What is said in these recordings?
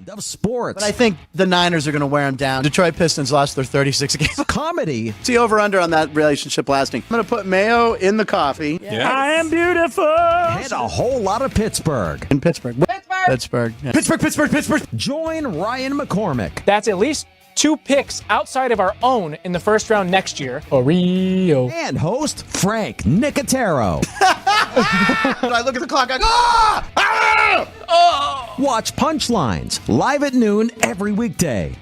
Of sports. But I think the Niners are going to wear them down. Detroit Pistons lost their 36 games. Comedy. See over-under on that relationship lasting. I'm going to put mayo in the coffee. Yeah. I am beautiful. And a whole lot of Pittsburgh. In Pittsburgh. Pittsburgh. Yeah. Pittsburgh. Join Ryan McCormick. That's at least 2 picks outside of our own in the first round next year. Oreo. And host Frank Nicotero. I look at the clock, I go, ah! Ah! Oh! Watch Punchlines live at noon every weekday.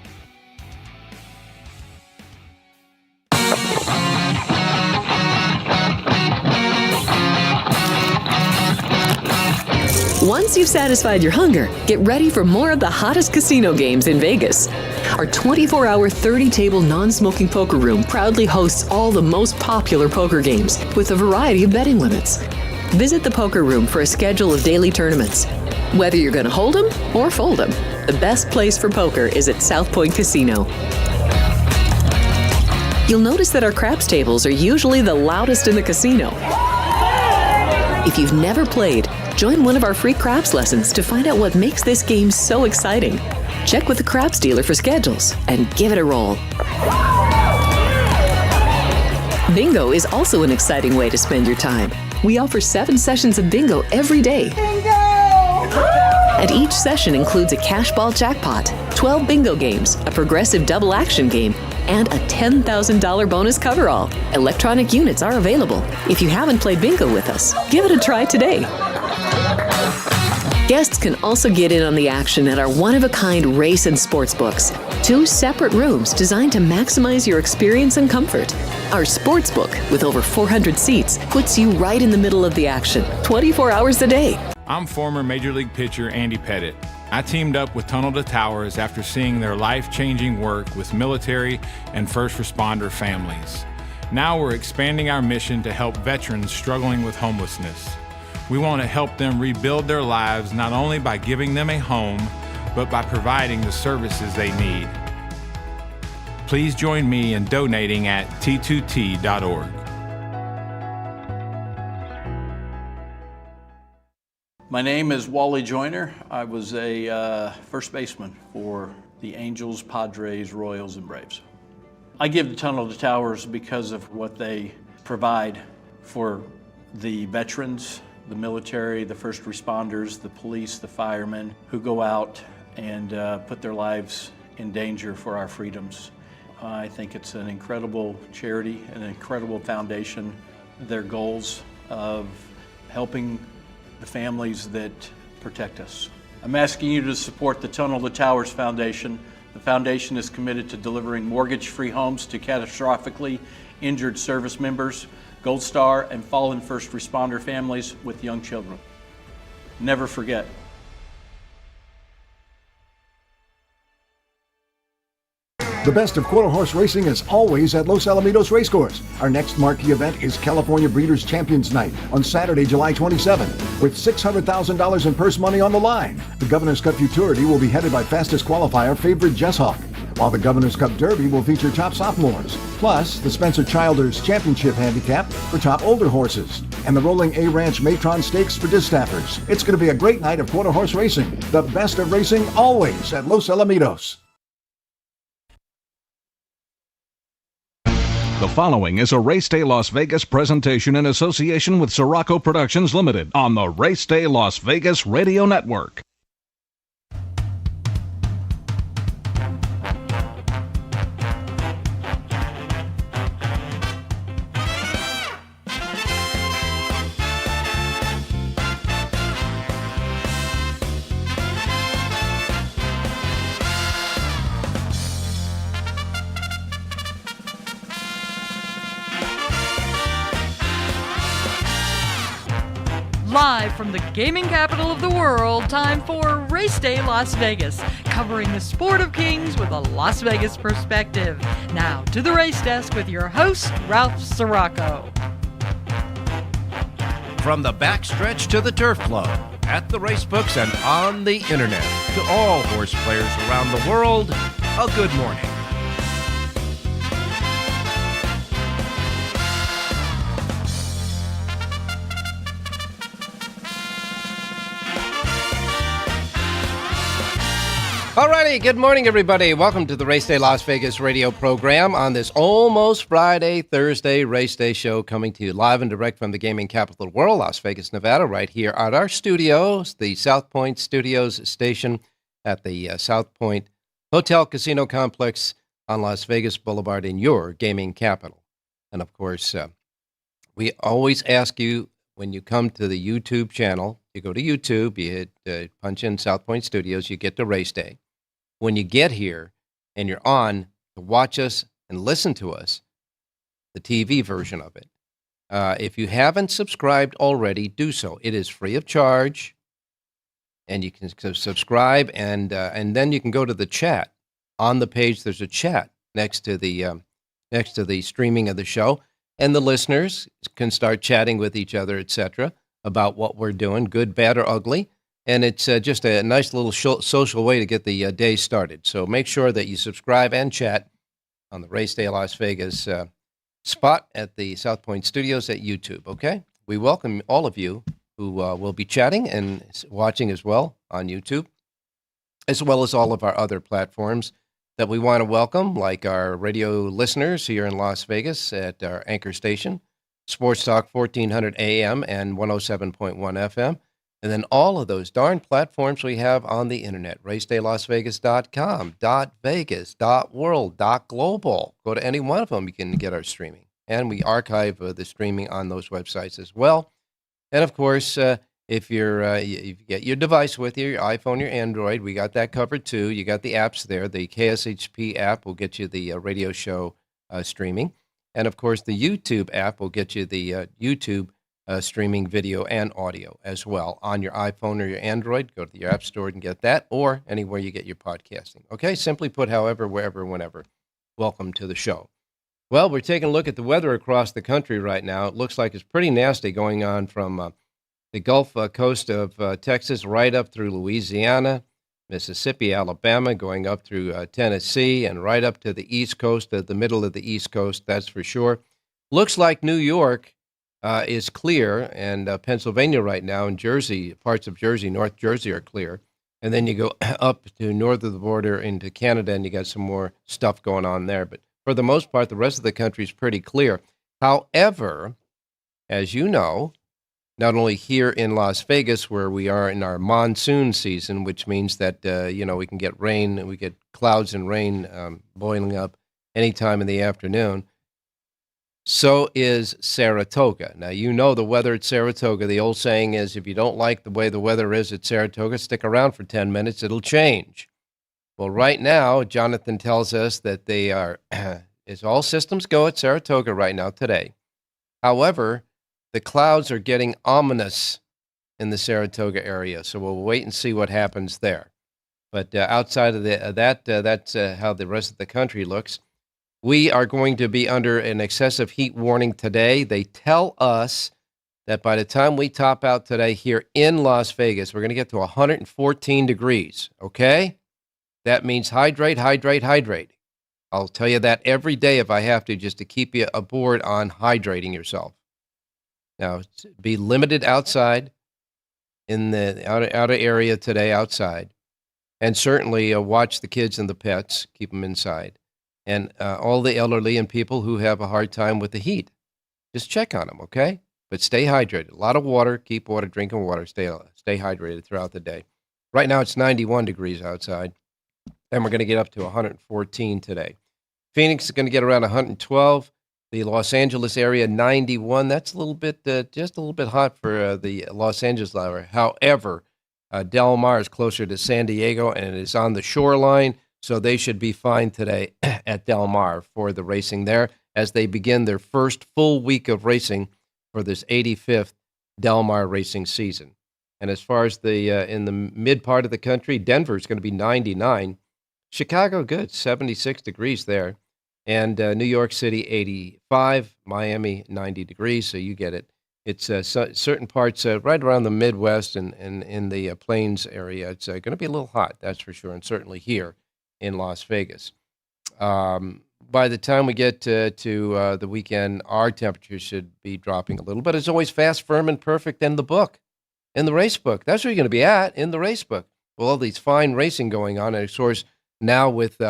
Once you've satisfied your hunger, get ready for more of the hottest casino games in Vegas. Our 24-hour, 30-table non-smoking poker room proudly hosts all the most popular poker games with a variety of betting limits. Visit the poker room for a schedule of daily tournaments. Whether you're going to hold 'em or fold 'em, the best place for poker is at South Point Casino. You'll notice that our craps tables are usually the loudest in the casino. If you've never played, join one of our free craps lessons to find out what makes this game so exciting. Check with the craps dealer for schedules and give it a roll. Bingo is also an exciting way to spend your time. We offer 7 sessions of bingo every day. Bingo! And each session includes a cash ball jackpot, 12 bingo games, a progressive double action game, and a $10,000 bonus coverall. Electronic units are available. If you haven't played bingo with us, give it a try today. Guests can also get in on the action at our one-of-a-kind race and sports books. 2 separate rooms designed to maximize your experience and comfort. Our sports book, with over 400 seats, puts you right in the middle of the action, 24 hours a day. I'm former Major League pitcher Andy Pettit. I teamed up with Tunnel to Towers after seeing their life-changing work with military and first responder families. Now we're expanding our mission to help veterans struggling with homelessness. We want to help them rebuild their lives not only by giving them a home, but by providing the services they need. Please join me in donating at t2t.org. My name is Wally Joyner. I was a first baseman for the Angels, Padres, Royals, and Braves. I give the Tunnel to Towers because of what they provide for the veterans, the military, the first responders, the police, the firemen who go out and put their lives in danger for our freedoms. I think it's an incredible charity, an incredible foundation. Their goals of helping the families that protect us. I'm asking you to support the Tunnel to Towers Foundation. The foundation is committed to delivering mortgage-free homes to catastrophically injured service members, Gold Star, and fallen first responder families with young children. Never forget. The best of quarter horse racing is always at Los Alamitos Racecourse. Our next marquee event is California Breeders' Champions Night on Saturday, July 27th, with $600,000 in purse money on the line. The Governor's Cup Futurity will be headed by fastest qualifier favorite Jess Hawk, while the Governor's Cup Derby will feature top sophomores, plus the Spencer Childers Championship Handicap for top older horses, and the Rolling A Ranch Matron Stakes for distaffers. It's going to be a great night of quarter horse racing. The best of racing always at Los Alamitos. The following is a Race Day Las Vegas presentation in association with Siraco Productions Limited on the Race Day Las Vegas Radio Network. Live from the gaming capital of the world, time for Race Day Las Vegas, covering the sport of kings with a Las Vegas perspective. Now to the race desk with your host, Ralph Siraco. From the backstretch to the turf club, at the racebooks and on the internet, to all horse players around the world, a good morning. Alrighty, good morning, everybody. Welcome to the Race Day Las Vegas radio program on this almost Friday, Thursday Race Day show, coming to you live and direct from the gaming capital of the world, Las Vegas, Nevada, right here at our studios, the South Point Studios station at the South Point Hotel Casino Complex on Las Vegas Boulevard in your gaming capital. And of course, we always ask you when you come to the YouTube channel, you go to YouTube, you hit punch in South Point Studios, you get to Race Day. When you get here and you're on to watch us and listen to us, the TV version of it. If you haven't subscribed already, do so. It is free of charge, and you can subscribe, and then you can go to the chat. On the page, there's a chat next to the streaming of the show, and the listeners can start chatting with each other, etc., about what we're doing, good, bad, or ugly. And it's just a nice little social way to get the day started. So make sure that you subscribe and chat on the Race Day Las Vegas spot at the South Point Studios at YouTube, okay? We welcome all of you who will be chatting and watching as well on YouTube, as well as all of our other platforms that we want to welcome, like our radio listeners here in Las Vegas at our anchor station, Sports Talk 1400 AM and 107.1 FM. And then all of those darn platforms we have on the internet, racedaylasvegas.com, .vegas, .world, .global. Go to any one of them, you can get our streaming. And we archive the streaming on those websites as well. And of course, if you get your device with you, your iPhone, your Android, we got that covered too. You got the apps there. The KSHP app will get you the radio show streaming. And of course, the YouTube app will get you the YouTube streaming video and audio as well on your iPhone or your Android. Go to your app store and get that, or anywhere you get your podcasting. Okay, simply put, however, wherever, whenever. Welcome to the show. Well, we're taking a look at the weather across the country right now. It looks like it's pretty nasty going on from the Gulf Coast of Texas right up through Louisiana, Mississippi, Alabama, going up through Tennessee, and right up to the East Coast, the middle of the East Coast, that's for sure. Looks like New York is clear, and Pennsylvania right now, and Jersey, parts of Jersey, North Jersey are clear. And then you go up to north of the border into Canada, and you got some more stuff going on there. But for the most part, the rest of the country is pretty clear. However, as you know, not only here in Las Vegas, where we are in our monsoon season, which means that, we can get rain, we get clouds and rain boiling up anytime in the afternoon. So is Saratoga. Now, you know the weather at Saratoga. The old saying is, if you don't like the way the weather is at Saratoga, stick around for 10 minutes, it'll change. Well, right now, Jonathan tells us that they are, it's all systems go at Saratoga right now today. However, the clouds are getting ominous in the Saratoga area, so we'll wait and see what happens there. But outside of that's how the rest of the country looks. We are going to be under an excessive heat warning today. They tell us that by the time we top out today here in Las Vegas, we're going to get to 114 degrees, okay? That means hydrate, hydrate, hydrate. I'll tell you that every day if I have to, just to keep you aboard on hydrating yourself. Now, be limited outside in the outer area today outside. And certainly watch the kids and the pets, keep them inside. And all the elderly and people who have a hard time with the heat. Just check on them, okay? But stay hydrated. A lot of water, keep water, drinking water, stay hydrated throughout the day. Right now it's 91 degrees outside, and we're going to get up to 114 today. Phoenix is going to get around 112. The Los Angeles area, 91. That's a little bit, just a little bit hot for the Los Angeles area. However, Del Mar is closer to San Diego, and it is on the shoreline, so they should be fine today at Del Mar for the racing there as they begin their first full week of racing for this 85th Del Mar racing season. And as far as the in the mid part of the country, Denver is going to be 99. Chicago, good, 76 degrees there. And New York City, 85. Miami, 90 degrees, so you get it. It's certain parts right around the Midwest and in the Plains area. It's going to be a little hot, that's for sure, and certainly here in Las Vegas. By the time we get to the weekend, our temperatures should be dropping a little, but it's always fast, firm, and perfect in the book, in the race book. That's where you're going to be at, in the race book. all these fine racing going on. And of course, now with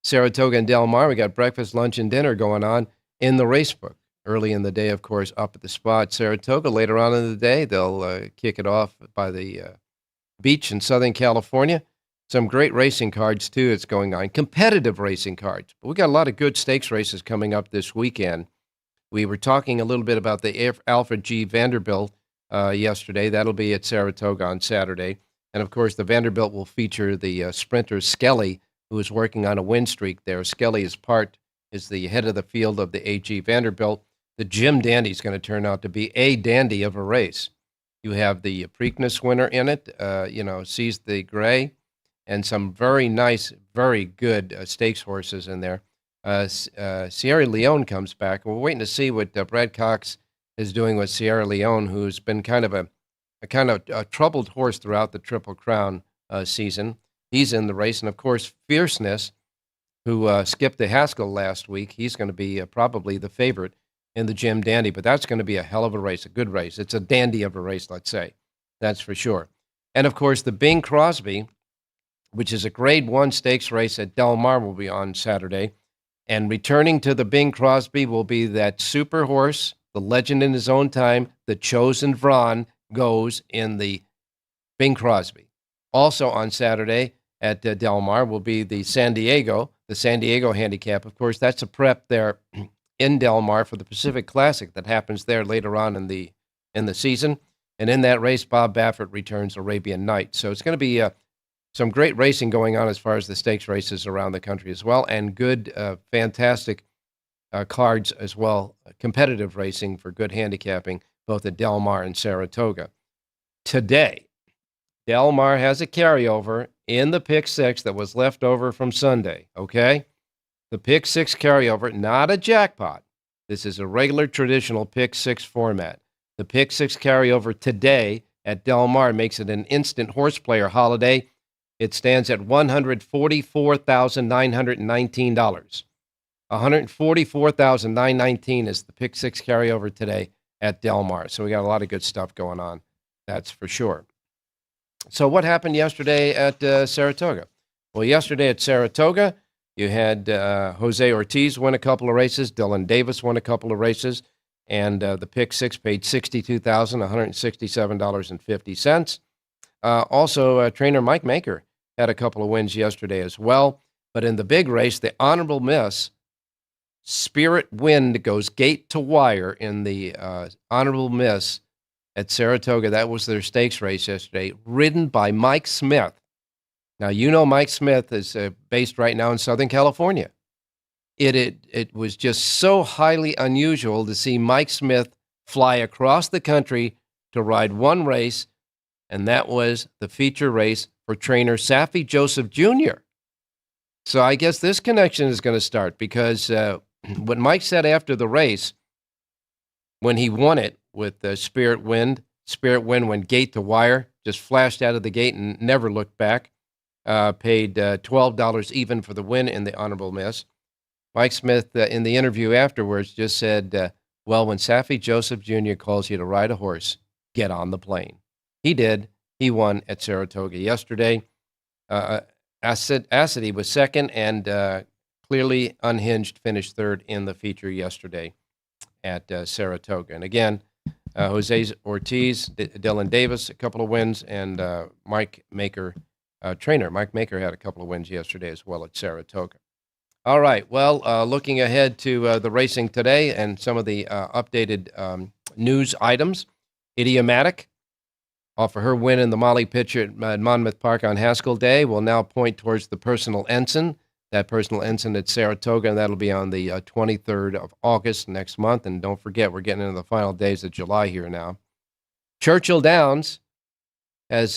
Saratoga and Del Mar, we got breakfast, lunch, and dinner going on in the racebook. Early in the day, of course, up at the spot, Saratoga. Later on in the day, they'll kick it off by the beach in Southern California. Some great racing cards, too, that's going on. Competitive racing cards. But we got a lot of good stakes races coming up this weekend. We were talking a little bit about the Alfred G. Vanderbilt yesterday. That'll be at Saratoga on Saturday. And, of course, the Vanderbilt will feature the sprinter Skelly, who is working on a win streak there. Skelly is the head of the field of the AG Vanderbilt. The Jim Dandy is going to turn out to be a dandy of a race. You have the Preakness winner in it, Seize the Gray, and some very nice, very good stakes horses in there. Sierra Leone comes back. We're waiting to see what Brad Cox is doing with Sierra Leone, who's been kind of a troubled horse throughout the Triple Crown season. He's in the race, and of course, Fierceness, who skipped the Haskell last week. He's going to be probably the favorite in the Jim Dandy, but that's going to be a hell of a race, a good race. It's a dandy of a race, let's say. That's for sure. And, of course, the Bing Crosby, which is a Grade 1 stakes race at Del Mar, will be on Saturday. And returning to the Bing Crosby will be that super horse, the legend in his own time, the Chosen Vron, goes in the Bing Crosby. Also on Saturday at Del Mar will be the San Diego handicap. Of course, that's a prep there in Del Mar for the Pacific Classic that happens there later on in the season. And in that race, Bob Baffert returns Arabian Night. So it's going to be some great racing going on as far as the stakes races around the country as well, and good, fantastic cards as well, competitive racing for good handicapping, both at Del Mar and Saratoga. Today, Del Mar has a carryover in the Pick 6 that was left over from Sunday, okay? The Pick 6 carryover, not a jackpot. This is a regular traditional Pick 6 format. The Pick 6 carryover today at Del Mar makes it an instant horse player holiday. It stands at $144,919. $144,919 is the Pick 6 carryover today at Del Mar. So we got a lot of good stuff going on, that's for sure. So what happened yesterday at Saratoga? Well, yesterday at Saratoga, you had Jose Ortiz win a couple of races. Dylan Davis won a couple of races. And the Pick 6 paid $62,167.50. Also, trainer Mike Maker had a couple of wins yesterday as well. But in the big race, the honorable miss, Spirit Wind goes gate to wire in the honorable miss at Saratoga. That was their stakes race yesterday, ridden by Mike Smith. Now, you know Mike Smith is based right now in Southern California. It was just so highly unusual to see Mike Smith fly across the country to ride one race, and that was the feature race for trainer Saffie Joseph Jr. So I guess this connection is going to start because what Mike said after the race, when he won it with Spirit Wind went gate to wire, just flashed out of the gate and never looked back, paid $12 even for the win in the honorable miss. Mike Smith, in the interview afterwards, just said, well, when Saffie Joseph Jr. calls you to ride a horse, get on the plane. He did. He won at Saratoga yesterday. Acity was second, and Clearly Unhinged finished third in the feature yesterday at Saratoga. And again, Jose Ortiz, Dylan Davis, a couple of wins, and Mike Maker, trainer Mike Maker had a couple of wins yesterday as well at Saratoga. All right, well, looking ahead to the racing today and some of the updated news items. Idiomatic, off of her win in the Molly Pitcher at Monmouth Park on Haskell Day, will now point towards the Personal Ensign. That Personal Ensign at Saratoga, and that'll be on the 23rd of August next month. And don't forget, we're getting into the final days of July here now. Churchill Downs has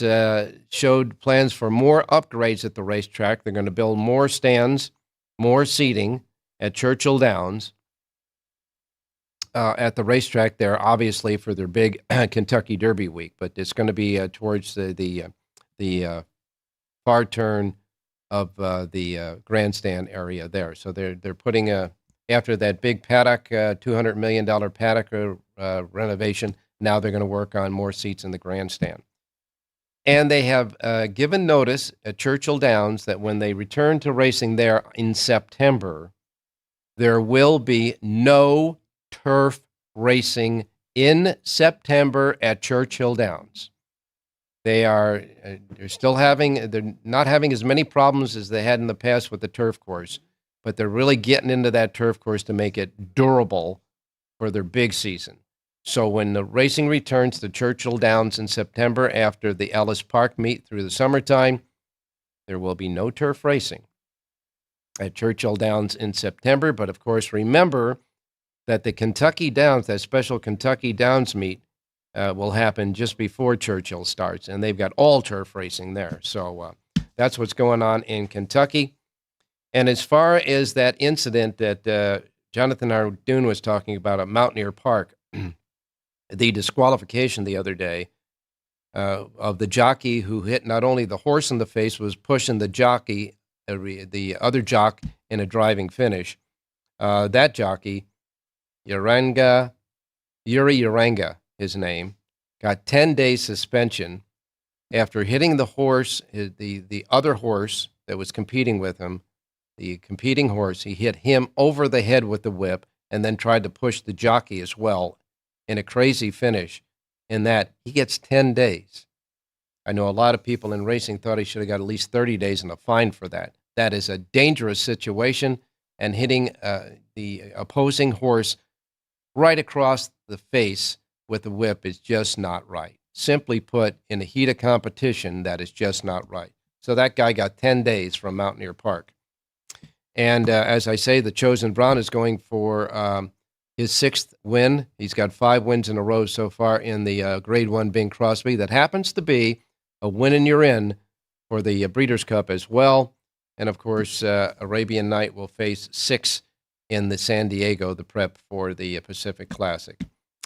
showed plans for more upgrades at the racetrack. They're going to build more stands, more seating at Churchill Downs at the racetrack there, obviously for their big Kentucky Derby week. But it's going to be towards the far turn of the grandstand area there. So they're putting after that big paddock, $200 million paddock renovation, now they're going to work on more seats in the grandstand. And they have given notice at Churchill Downs that when they return to racing there in September, there will be no turf racing in September at Churchill Downs. They're not having as many problems as they had in the past with the turf course, but they're really getting into that turf course to make it durable for their big season. So when the racing returns to Churchill Downs in September after the Ellis Park meet through the summertime, there will be no turf racing at Churchill Downs in September. But of course, remember that the Kentucky Downs, that special Kentucky Downs meet, will happen just before Churchill starts, and they've got all turf racing there. So that's what's going on in Kentucky. And as far as that incident that Jonathan Ardoon was talking about at Mountaineer Park, the disqualification the other day of the jockey who hit not only the horse in the face, was pushing the jockey, the other jock, in a driving finish. That jockey, Yuri Uranga, his name, got 10 days suspension after hitting the horse, the other horse that was competing with him, the competing horse. He hit him over the head with the whip and then tried to push the jockey as well in a crazy finish. In that, he gets 10 days. I know a lot of people in racing thought he should have got at least 30 days and a fine for that. That is a dangerous situation, and hitting the opposing horse right across the face with the whip is just not right. Simply put, in a heat of competition, that is just not right. So that guy got 10 days from Mountaineer Park. And as I say, the Chosen Brown is going for his 6th win. He's got 5 wins in a row so far in the Grade 1 Bing Crosby. That happens to be a win and you're in for the Breeders' Cup as well. And, of course, Arabian Night will face 6 in the San Diego, the prep for the Pacific Classic.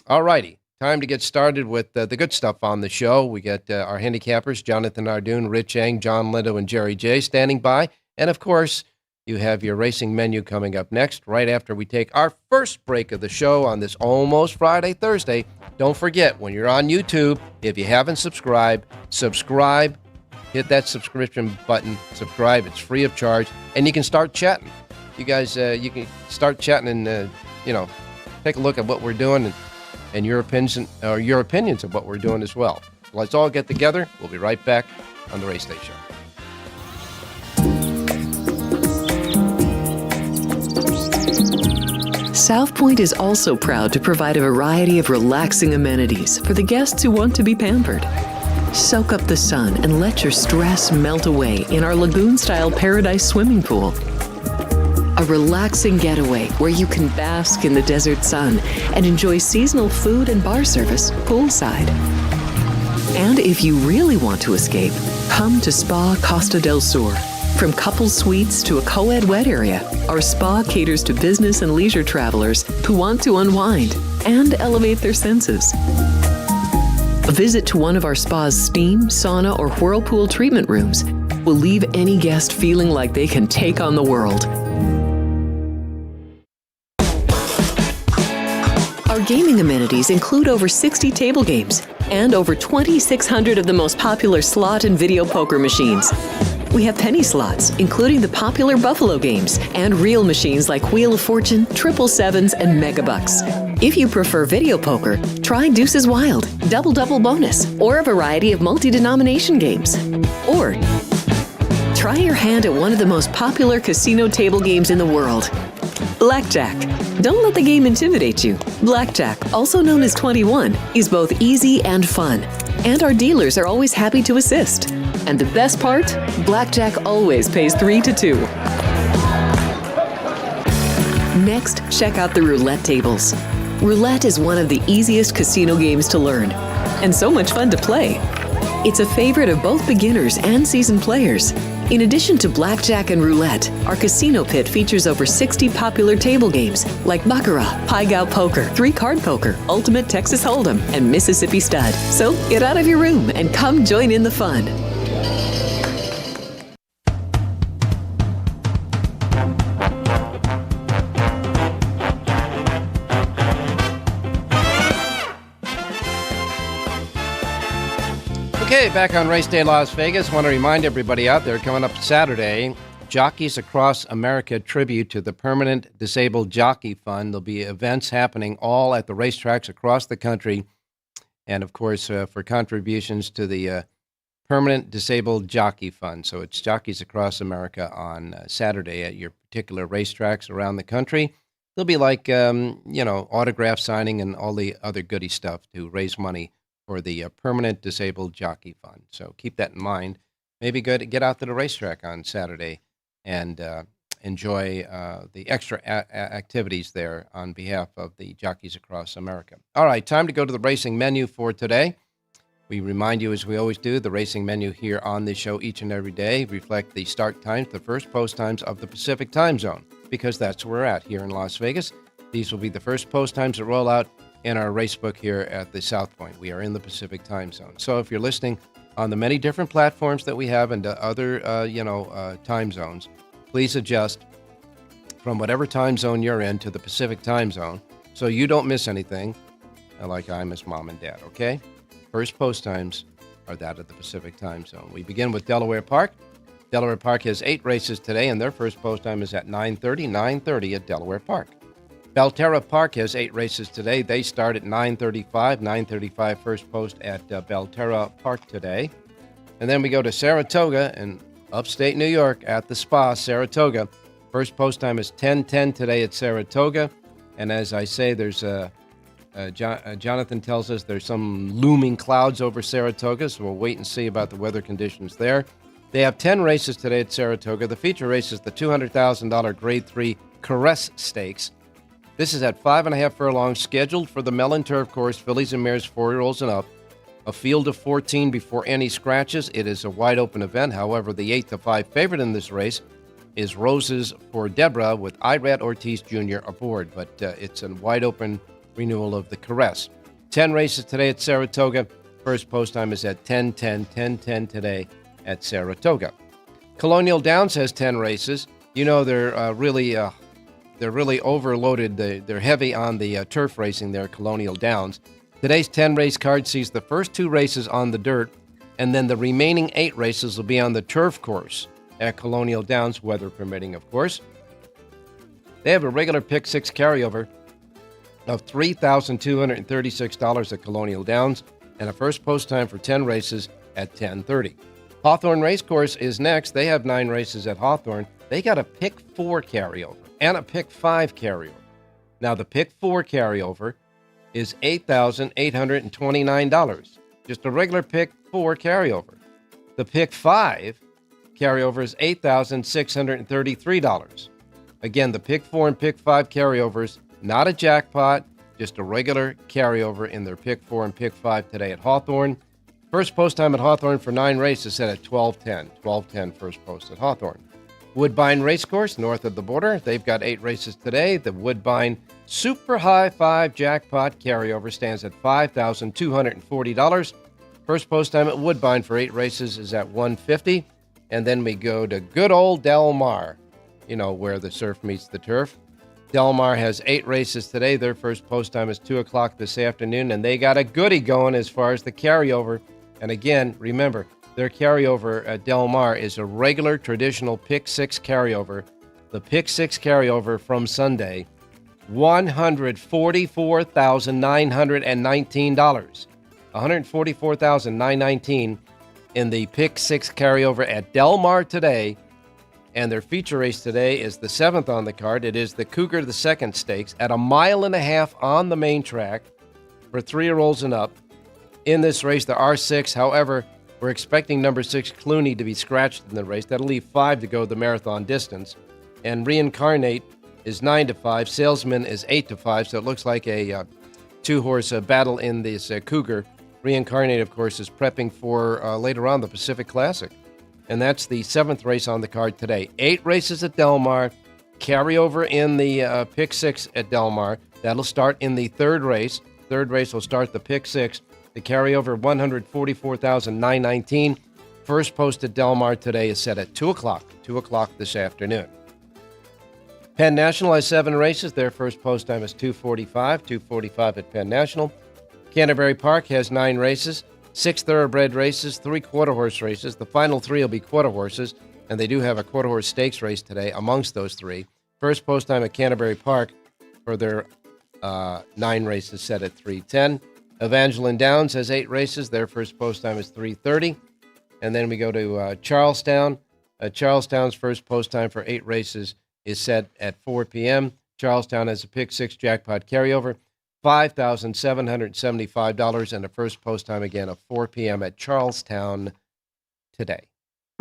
All righty, time to get started with the good stuff on the show. We got our handicappers, Jonathan Ardoon, Rich Eng, John Lindo, and Jerry J standing by. And, of course, you have your racing menu coming up next, right after we take our first break of the show on this almost Friday, Thursday. Don't forget, when you're on YouTube, if you haven't subscribed, subscribe. Hit that subscription button, subscribe. It's free of charge, and you can start chatting. You guys, you can start chatting and, take a look at what we're doing and your opinions of what we're doing as well. Let's all get together. We'll be right back on the Race Day Show. South Point is also proud to provide a variety of relaxing amenities for the guests who want to be pampered. Soak up the sun and let your stress melt away in our lagoon-style Paradise swimming pool. A relaxing getaway where you can bask in the desert sun and enjoy seasonal food and bar service poolside. And if you really want to escape, come to Spa Costa del Sur. From couple suites to a co-ed wet area, our spa caters to business and leisure travelers who want to unwind and elevate their senses. A visit to one of our spa's steam, sauna, or whirlpool treatment rooms will leave any guest feeling like they can take on the world. Our gaming amenities include over 60 table games and over 2,600 of the most popular slot and video poker machines. We have penny slots, including the popular Buffalo games, and real machines like Wheel of Fortune, Triple Sevens, and Megabucks. If you prefer video poker, try Deuces Wild, Double Double Bonus, or a variety of multi-denomination games. Or try your hand at one of the most popular casino table games in the world, Blackjack. Don't let the game intimidate you. Blackjack, also known as 21, is both easy and fun. And our dealers are always happy to assist. And the best part? Blackjack always pays 3-2. Next, check out the roulette tables. Roulette is one of the easiest casino games to learn, and so much fun to play. It's a favorite of both beginners and seasoned players. In addition to blackjack and roulette, our casino pit features over 60 popular table games like Baccarat, Pai Gow Poker, 3-Card Poker, Ultimate Texas Hold'em, and Mississippi Stud. So get out of your room and come join in the fun. Okay, back on Race Day Las Vegas. Want to remind everybody out there, coming up Saturday, Jockeys Across America tribute to the Permanent Disabled Jockey Fund. There'll be events happening all at the racetracks across the country. And, of course, for contributions to the Permanent Disabled Jockey Fund. So it's Jockeys Across America on Saturday at your particular racetracks around the country. There'll be like, autograph signing and all the other goody stuff to raise money for the Permanent Disabled Jockey Fund. So keep that in mind. Maybe get out to the racetrack on Saturday and enjoy the extra activities there on behalf of the Jockeys Across America. All right, time to go to the racing menu for today. We remind you, as we always do, the racing menu here on this show each and every day reflect the start times, the first post times of the Pacific time zone, because that's where we're at here in Las Vegas. These will be the first post times that roll out in our race book here at the South Point. We are in the Pacific time zone. So if you're listening on the many different platforms that we have and other, time zones, please adjust from whatever time zone you're in to the Pacific time zone so you don't miss anything like I miss mom and dad, okay? First post times are that of the Pacific time zone. We begin with Delaware Park. Delaware Park has 8 races today, and their first post time is at 9:30 at Delaware Park. Belterra Park has 8 races today. They start at 9:35 first post at Belterra Park today. And then we go to Saratoga in upstate New York at the Spa, Saratoga. First post time is 10:10 today at Saratoga. And as I say, there's Jonathan tells us there's some looming clouds over Saratoga, so we'll wait and see about the weather conditions there. They have 10 races today at Saratoga. The feature race is the $200,000 Grade 3 Caress Stakes. This is at 5.5 furlongs, scheduled for the Mellon Turf Course, fillies and mares 4-year-olds and up. A field of 14 before any scratches. It is a wide-open event. However, the 8-5 favorite in this race is Roses for Deborah with Irad Ortiz Jr. aboard, but it's a wide-open renewal of the Caress. 10 races today at Saratoga. First post time is at 10:10 today at Saratoga. Colonial Downs has 10 races. You know, they're really overloaded. They're heavy on the turf racing there, Colonial Downs. Today's 10-race card sees the first 2 races on the dirt, and then the remaining 8 races will be on the turf course at Colonial Downs, weather permitting, of course. They have a regular pick 6 carryover of $3,236 at Colonial Downs, and a first post time for 10 races at 10:30. Hawthorne Racecourse is next. They have 9 races at Hawthorne. They got a pick 4 carryover and a pick 5 carryover. Now, the pick 4 carryover is $8,829. Just a regular pick 4 carryover. The pick 5 carryover is $8,633. Again, the pick 4 and pick 5 carryovers, not a jackpot, just a regular carryover in their pick 4 and pick 5 today at Hawthorne. First post time at Hawthorne for 9 races set at 12:10. 12:10 first post at Hawthorne. Woodbine Racecourse, north of the border. They've got 8 races today. The Woodbine Super High 5 Jackpot carryover stands at $5,240. First post time at Woodbine for 8 races is at $150. And then we go to good old Del Mar, where the surf meets the turf. Del Mar has 8 races today. Their first post time is 2 o'clock this afternoon, and they got a goodie going as far as the carryover. And again, remember, their carryover at Del Mar is a regular traditional pick 6 carryover. The pick 6 carryover from Sunday, $144,919. $144,919 in the pick 6 carryover at Del Mar today. And their feature race today is the 7th on the card. It is the Cougar the Second Stakes at 1.5 miles on the main track for 3-year-olds and up. In this race, there are 6. However, we're expecting number 6, Clooney, to be scratched in the race. That'll leave 5 to go the marathon distance. And Reincarnate is 9-5. Salesman is 8-5. So it looks like a 2-horse battle in this Cougar. Reincarnate, of course, is prepping for later on the Pacific Classic. And that's the 7th race on the card today. 8 races at Del Mar. Carryover in the pick 6 at Del Mar. That'll start in the 3rd race. 3rd race will start the pick 6. The carryover, $144,919. First post at Del Mar today is set at 2 o'clock. 2 o'clock this afternoon. Penn National has 7 races. Their first post time is 2:45. 2:45 at Penn National. Canterbury Park has 9 races. 6 thoroughbred races, 3 quarter horse races. The final 3 will be quarter horses, and they do have a quarter horse stakes race today amongst those 3. First post time at Canterbury Park for their 9 races set at 3:10. Evangeline Downs has 8 races. Their first post time is 3:30. And then we go to Charlestown. Charlestown's first post time for 8 races is set at 4 p.m. Charlestown has a pick 6 jackpot carryover, $5,775, and a first post time again of 4 p.m. at Charlestown today.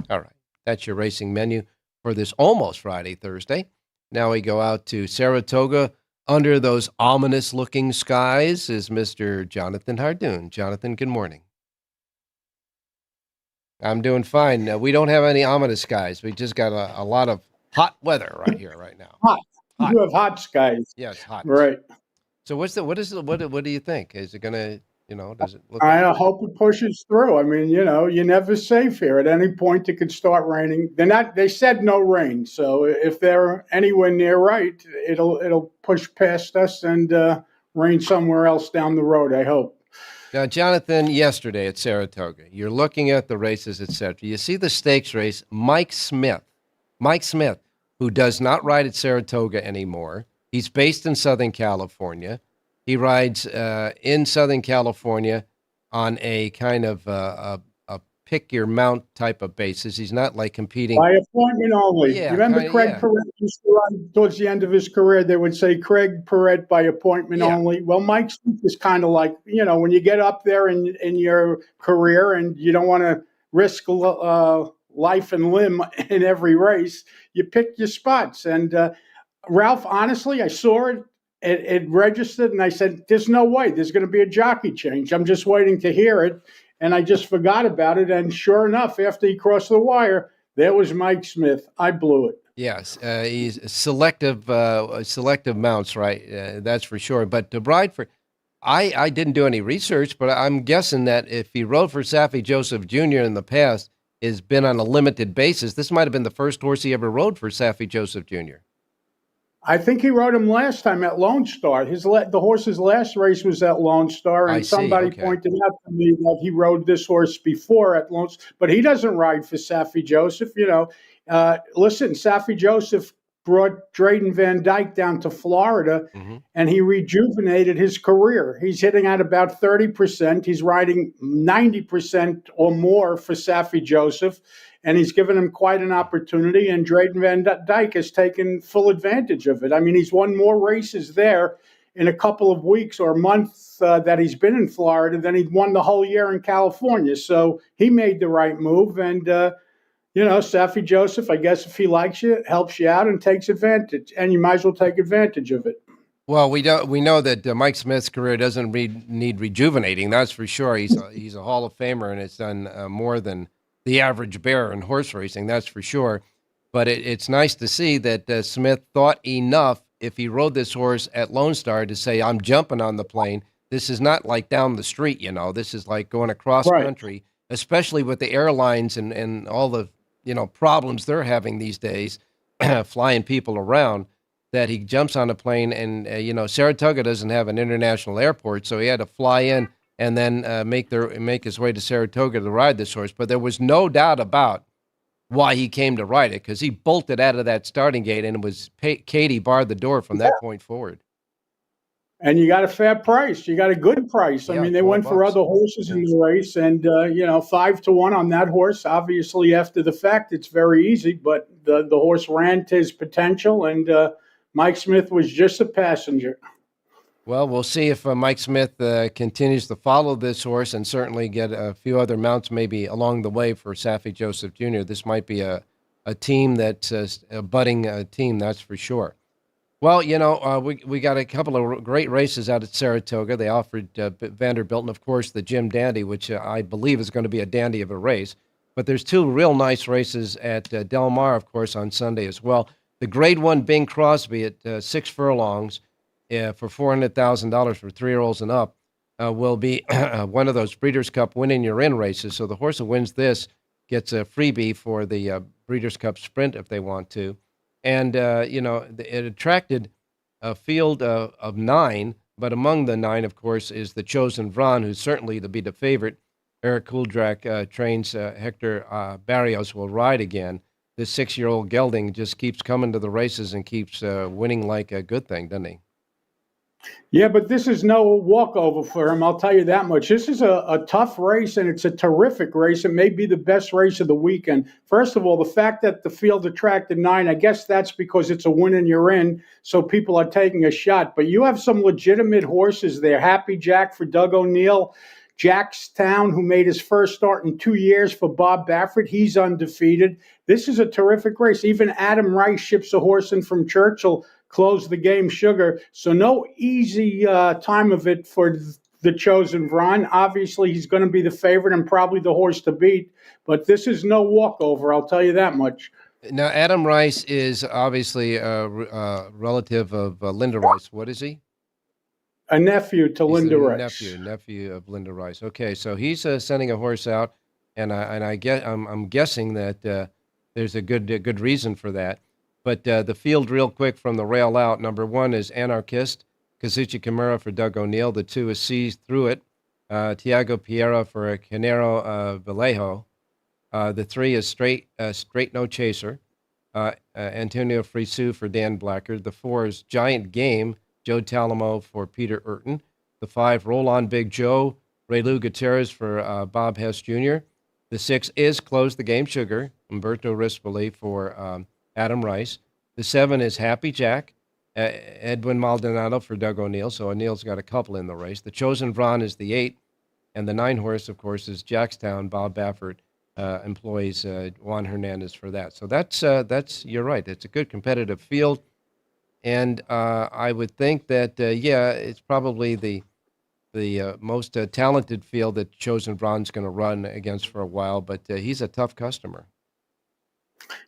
All right, that's your racing menu for this almost Friday, Thursday. Now we go out to Saratoga. Under those ominous-looking skies is Mr. Jonathan Hardoon. Jonathan, good morning. I'm doing fine. We don't have any ominous skies. We just got a lot of hot weather right here, right now. Hot. You have hot skies. Yeah, it's hot. Right. So what do you think? Is it gonna, does it look? I hope it pushes through. I mean, you're never safe here. At any point, it could start raining. They said no rain. So if they're anywhere near right, it'll push past us and rain somewhere else down the road, I hope. Now, Jonathan, yesterday at Saratoga, you're looking at the races, etc. You see the stakes race, Mike Smith, who does not ride at Saratoga anymore. He's based in Southern California. He rides in Southern California on a kind of a pick your mount type of basis. He's not like competing by appointment only. Yeah, you remember Craig Perret used to ride towards the end of his career? They would say Craig Perret by appointment only. Well, Mike Smith is kind of like, when you get up there in your career and you don't want to risk life and limb in every race, you pick your spots. And Ralph, honestly, I saw it. It registered, and I said, there's no way. There's going to be a jockey change. I'm just waiting to hear it. And I just forgot about it. And sure enough, after he crossed the wire, there was Mike Smith. I blew it. Yes, he's selective mounts, right? That's for sure. But to ride for, I didn't do any research, but I'm guessing that if he rode for Saffie Joseph Jr. in the past, has been on a limited basis. This might have been the first horse he ever rode for Saffie Joseph Jr. I think he rode him last time at Lone Star. The horse's last race was at Lone Star, and somebody pointed out to me that he rode this horse before at Lone Star, but he doesn't ride for Saffie Joseph. Listen, Saffie Joseph brought Drayden Van Dyke down to Florida, and he rejuvenated his career. He's hitting at about 30%. He's riding 90% or more for Saffie Joseph. And he's given him quite an opportunity, and Drayden Van Dyke has taken full advantage of it. I mean, he's won more races there in a couple of weeks or months that he's been in Florida than he'd won the whole year in California. So he made the right move. And, Saffie Joseph, I guess if he likes you, helps you out and takes advantage. And you might as well take advantage of it. Well, we know that Mike Smith's career doesn't need rejuvenating. That's for sure. He's a Hall of Famer, and it's done more than the average bear in horse racing, that's for sure. But it's nice to see that Smith thought enough, if he rode this horse at Lone Star, to say, I'm jumping on the plane. This is not like down the street, This is like going across country, especially with the airlines and all the, problems they're having these days, flying people around, that he jumps on a plane. And, Saratoga doesn't have an international airport, so he had to fly in and then make his way to Saratoga to ride this horse. But there was no doubt about why he came to ride it, because he bolted out of that starting gate, and it was Katie barred the door from that point forward. And you got a fair price. You got a good price. I mean, they went for other horses in the race, and 5-1 on that horse. Obviously, after the fact, it's very easy, but the horse ran to his potential, and Mike Smith was just a passenger. Well, we'll see if Mike Smith continues to follow this horse, and certainly get a few other mounts maybe along the way for Saffie Joseph Jr. This might be a team that's a budding team, that's for sure. Well, we got a couple of great races out at Saratoga. They offered Vanderbilt and, of course, the Jim Dandy, which I believe is going to be a dandy of a race. But there's 2 real nice races at Del Mar, of course, on Sunday as well. The Grade 1 Bing Crosby at 6 furlongs, for $400,000 for 3-year-olds and up, will be one of those Breeders' Cup win-in-your-in races. So the horse who wins this gets a freebie for the Breeders' Cup Sprint if they want to. And, it attracted a field of 9, but among the 9, of course, is the Chosen Vron, who's certainly to be the favorite. Eric Kuldrak trains Hector Barrios will ride again. This 6-year-old gelding just keeps coming to the races and keeps winning like a good thing, doesn't he? Yeah, but this is no walkover for him, I'll tell you that much. This is a tough race, and it's a terrific race. It may be the best race of the weekend. First of all, the fact that the field attracted 9, I guess that's because it's a win and you're in, so people are taking a shot. But you have some legitimate horses there. Happy Jack for Doug O'Neill. Jackstown, who made his first start in 2 years for Bob Baffert. He's undefeated. This is a terrific race. Even Adam Rice ships a horse in from Churchill, closed the game Sugar. So no easy time of it for the Chosen Vron. Obviously, he's going to be the favorite and probably the horse to beat. But this is no walkover, I'll tell you that much. Now, Adam Rice is obviously a relative of Linda Rice. What is he? A nephew to Linda Rice. Nephew of Linda Rice. Okay, so he's sending a horse out, and I'm guessing that there's a good reason for that. But the field, real quick from the rail out. Number 1 is Anarchist, Kazuchi Kimura for Doug O'Neill. The 2 is Seized Through It, Tiago Piera for Canero Vallejo. The 3 is Straight No Chaser, Antonio Frisu for Dan Blackard. The 4 is Giant Game, Joe Talamo for Peter Urton. The 5, Roll On Big Joe, Ray Lou Gutierrez for Bob Hess Jr. The 6 is Close the Game Sugar, Umberto Rispoli for Adam Rice. The 7 is Happy Jack, Edwin Maldonado for Doug O'Neill. So O'Neill's got a couple in the race. The Chosen Vron is the 8, and the 9 horse, of course, is Jackstown. Bob Baffert employs Juan Hernandez for that. So that's you're right. It's a good competitive field. And I would think that, it's probably the most talented field that Chosen Vron's going to run against for a while, but he's a tough customer.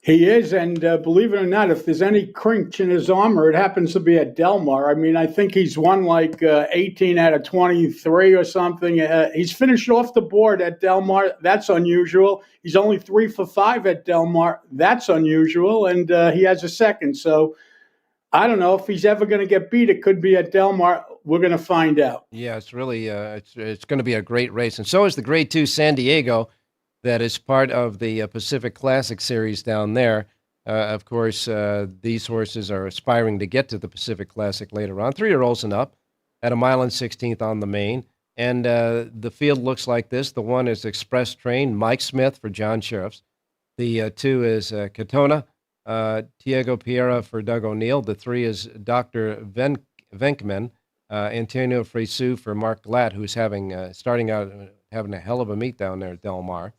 He is, and believe it or not, if there's any crinch in his armor, it happens to be at Del Mar. I mean, I think he's won like 18 out of 23 or something. He's finished off the board at Del Mar. That's unusual. He's only 3 for 5 at Del Mar. That's unusual, and he has a second. So I don't know if he's ever going to get beat. It could be at Del Mar. We're going to find out. Yeah, it's really it's going to be a great race, and so is the Grade 2 San Diego. That is part of the Pacific Classic Series down there. Of course, these horses are aspiring to get to the Pacific Classic later on. 3-year-olds and up at 1.16 on the main. And the field looks like this. The 1 is Express Train, Mike Smith for John Sheriffs. The 2 is Katona, Tiago Piera for Doug O'Neill. The 3 is Dr. Venkman, Antonio Frisu for Mark Glatt, who's starting out having a hell of a meet down there at Del Mar.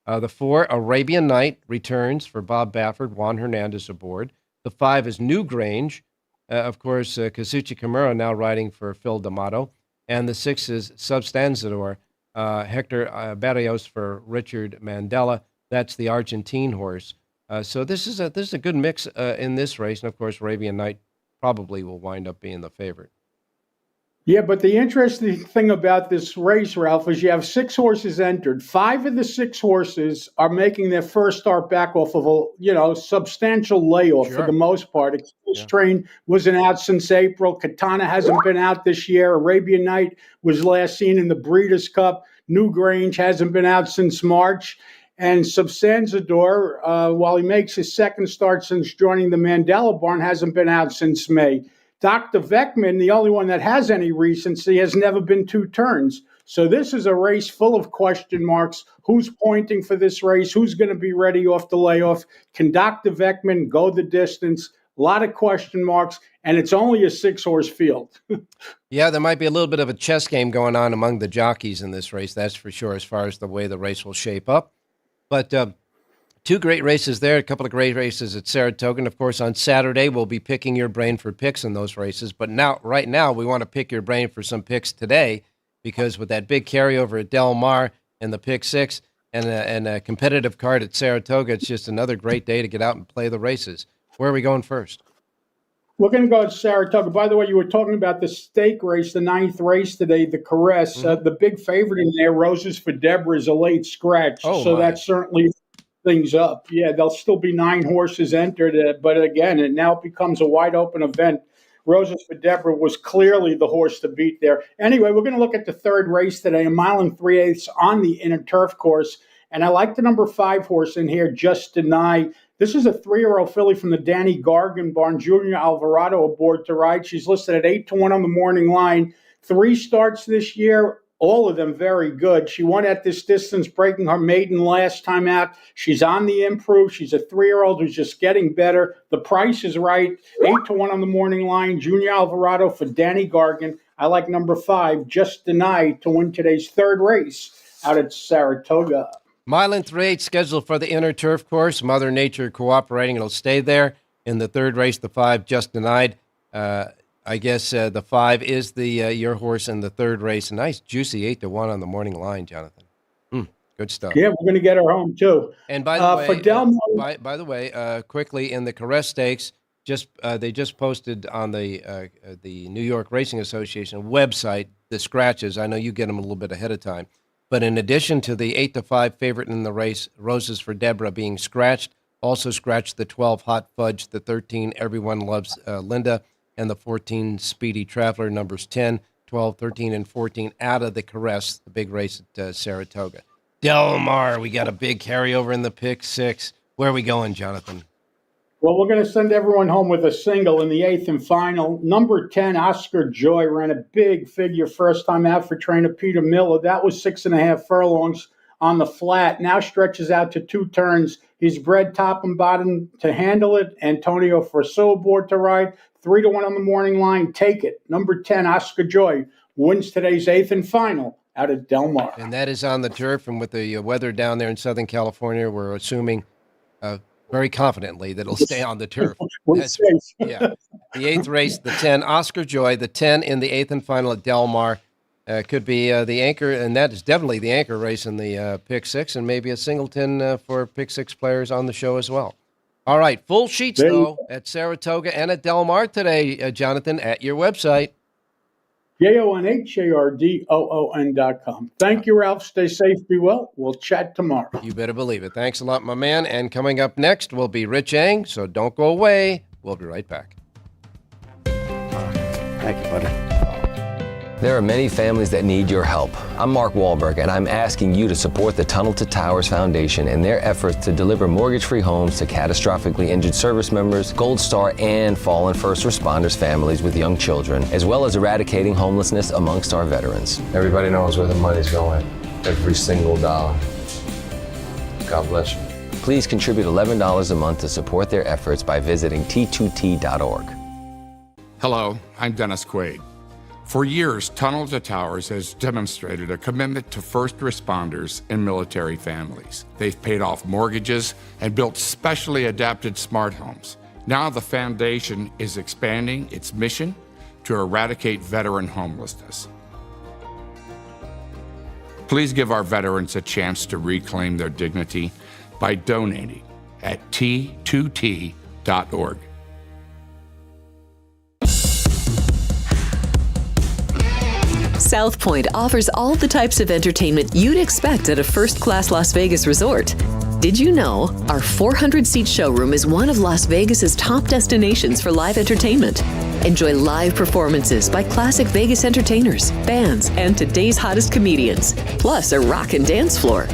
The 4, Arabian Night, returns for Bob Baffert, Juan Hernandez aboard. The 5 is New Grange, of course, Kazuchi Kimura now riding for Phil D'Amato. And the 6 is Substanzador, Hector Barrios for Richard Mandela. That's the Argentine horse. So this is a good mix in this race. And, of course, Arabian Night probably will wind up being the favorite. Yeah, but the interesting thing about this race, Ralph, is you have 6 horses entered. 5 of the 6 horses are making their first start back off of a substantial layoff for the most part. Express Train wasn't out since April. Katana hasn't been out this year. Arabian Night was last seen in the Breeders' Cup. New Grange hasn't been out since March. And Substanzador, while he makes his second start since joining the Mandela barn, hasn't been out since May. Dr. Veckman, the only one that has any recency, has never been 2 turns. So this is a race full of question marks. Who's pointing for this race? Who's going to be ready off the layoff? Can Dr. Veckman go the distance? A lot of question marks, and it's only a 6-horse field. Yeah, there might be a little bit of a chess game going on among the jockeys in this race, that's for sure, as far as the way the race will shape up. But 2 great races there, a couple of great races at Saratoga. And, of course, on Saturday, we'll be picking your brain for picks in those races. But right now, we want to pick your brain for some picks today because with that big carryover at Del Mar and the pick 6 and a competitive card at Saratoga, it's just another great day to get out and play the races. Where are we going first? We're going to go to Saratoga. By the way, you were talking about the stake race, the 9th race today, the Caress. The big favorite in there, Roses for Deborah, is a late scratch. That certainly things up. Yeah, there'll still be 9 horses entered, but again, it now becomes a wide open event. Roses for Deborah was clearly the horse to beat there. Anyway, we're going to look at the third race today, a 1 3/8 on the inner turf course. And I like the number 5 horse in here, Just Deny. This is a 3-year-old filly from the Danny Gargan barn, Junior Alvarado aboard to ride. She's listed at 8-1 on the morning line. 3 starts this year, all of them very good. She won at this distance, breaking her maiden last time out. She's on the improve. She's a 3-year-old who's just getting better. The price is right. 8-1 on the morning line. Junior Alvarado for Danny Gargan. I like number 5, Just Deny, to win today's third race out at Saratoga. 1 3/8 scheduled for the inner turf course. Mother Nature cooperating. It'll stay there. In the third race, the 5, Just Denied. I guess the 5 is the your horse in the third race. A nice, juicy 8-1 on the morning line, Jonathan. Good stuff. Yeah, we're going to get her home, too. And by the way, for Delmar, by the way, quickly, in the Caress Stakes, they just posted on the New York Racing Association website the scratches. I know you get them a little bit ahead of time. But in addition to the 8-5 favorite in the race, Roses for Deborah being scratched, also scratched the 12 Hot Fudge, the 13 Everyone Loves Linda, and the 14 Speedy Traveler, numbers 10, 12, 13, and 14 out of the Caress, the big race at Saratoga. Del Mar, we got a big carryover in the pick 6. Where are we going, Jonathan? Well, we're going to send everyone home with a single in the 8th and final. Number 10, Oscar Joy, ran a big figure first time out for trainer Peter Miller. That was 6.5 furlongs on the flat. Now stretches out to 2 turns. He's bred top and bottom to handle it. Antonio Frasso aboard to ride. 3-1 on the morning line. Take it. Number 10, Oscar Joy, wins today's 8th and final out of Del Mar. And that is on the turf. And with the weather down there in Southern California, we're assuming very confidently that it'll stay on the turf. Yeah. The 8th race, the 10, Oscar Joy, the 10 in the 8th and final at Del Mar. Could be the anchor, and that is definitely the anchor race in the pick 6, and maybe a singleton for pick 6 players on the show as well. All right, full sheets, though, at Saratoga and at Del Mar today, Jonathan, at your website. JONHARDOON.com. Thank you, Ralph. Stay safe, be well. We'll chat tomorrow. You better believe it. Thanks a lot, my man. And coming up next will be Rich Eng, so don't go away. We'll be right back. Thank you, buddy. There are many families that need your help. I'm Mark Wahlberg, and I'm asking you to support the Tunnel to Towers Foundation in their efforts to deliver mortgage-free homes to catastrophically injured service members, Gold Star, and fallen first responders families with young children, as well as eradicating homelessness amongst our veterans. Everybody knows where the money's going. Every single dollar. God bless you. Please contribute $11 a month to support their efforts by visiting T2T.org. Hello, I'm Dennis Quaid. For years, Tunnel to Towers has demonstrated a commitment to first responders and military families. They've paid off mortgages and built specially adapted smart homes. Now the foundation is expanding its mission to eradicate veteran homelessness. Please give our veterans a chance to reclaim their dignity by donating at T2T.org. South Point offers all the types of entertainment you'd expect at a first-class Las Vegas resort. Did you know our 400-seat showroom is one of Las Vegas's top destinations for live entertainment? Enjoy live performances by classic Vegas entertainers, bands, and today's hottest comedians, plus a rock and dance floor.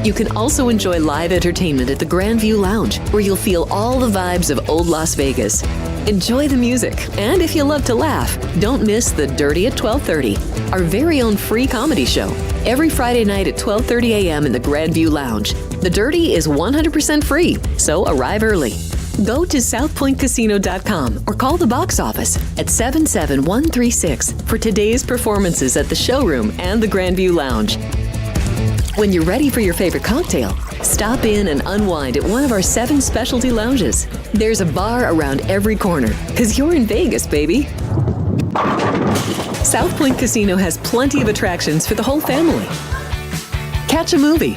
You can also enjoy live entertainment at the Grand View Lounge, where you'll feel all the vibes of old Las Vegas. Enjoy the music, and if you love to laugh, don't miss The Dirty at 12:30, our very own free comedy show, every Friday night at 12:30 a.m. in the Grand View Lounge. The Dirty is 100% free, so arrive early. Go to southpointcasino.com or call the box office at 77136 for today's performances at the showroom and the Grand View Lounge. When you're ready for your favorite cocktail, stop in and unwind at one of our 7 specialty lounges. There's a bar around every corner, because you're in Vegas, baby. South Point Casino has plenty of attractions for the whole family. Catch a movie.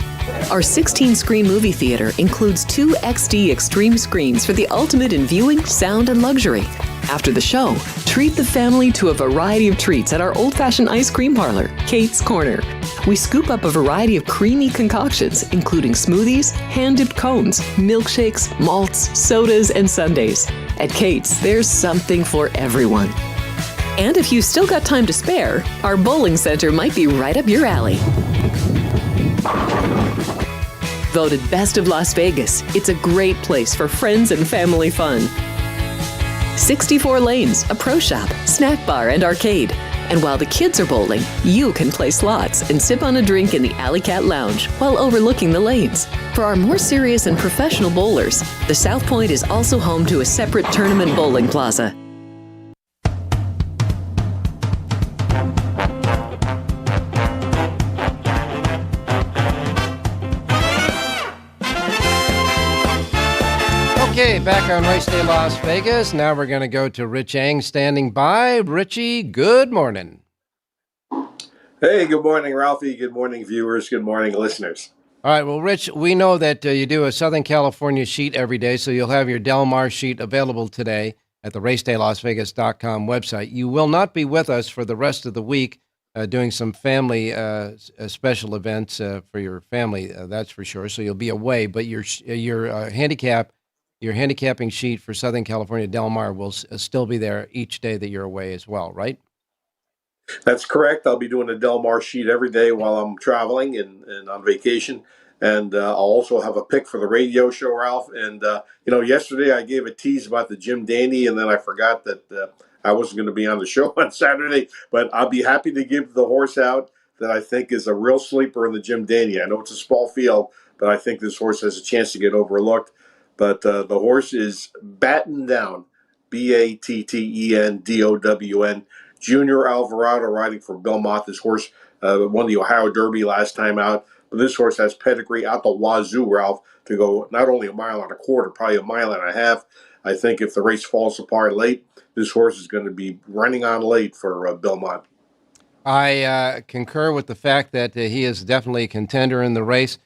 Our 16-screen movie theater includes 2 XD Extreme screens for the ultimate in viewing, sound, and luxury. After the show, treat the family to a variety of treats at our old-fashioned ice cream parlor, Kate's Corner. We scoop up a variety of creamy concoctions, including smoothies, hand-dipped cones, milkshakes, malts, sodas, and sundaes. At Kate's, there's something for everyone. And if you've still got time to spare, our bowling center might be right up your alley. Voted Best of Las Vegas, it's a great place for friends and family fun. 64 lanes, a pro shop, snack bar, and arcade. And while the kids are bowling, you can play slots and sip on a drink in the Alley Cat Lounge while overlooking the lanes. For our more serious and professional bowlers, the South Point is also home to a separate tournament bowling plaza. Okay, back on Race Day Las Vegas. Now we're going to go to Rich Eng standing by. Richie, good morning. Hey, good morning, Ralphie. Good morning, viewers. Good morning, listeners. All right, well, Rich, we know that you do a Southern California sheet every day, so you'll have your Del Mar sheet available today at the racedaylasvegas.com website. You will not be with us for the rest of the week doing some family special events for your family, that's for sure. So you'll be away, but your handicapping sheet for Southern California Del Mar will still be there each day that you're away as well, right? That's correct. I'll be doing a Del Mar sheet every day while I'm traveling and on vacation. And I'll also have a pick for the radio show, Ralph. And, yesterday I gave a tease about the Jim Dandy, and then I forgot that I wasn't going to be on the show on Saturday. But I'll be happy to give the horse out that I think is a real sleeper in the Jim Dandy. I know it's a small field, but I think this horse has a chance to get overlooked. But the horse is Batten Down, Battendown, Junior Alvarado riding for Belmont. This horse won the Ohio Derby last time out. But this horse has pedigree out the wazoo, Ralph, to go not only 1.25 miles, probably 1.5 miles. I think if the race falls apart late, this horse is going to be running on late for Belmont. I concur with the fact that he is definitely a contender in the race.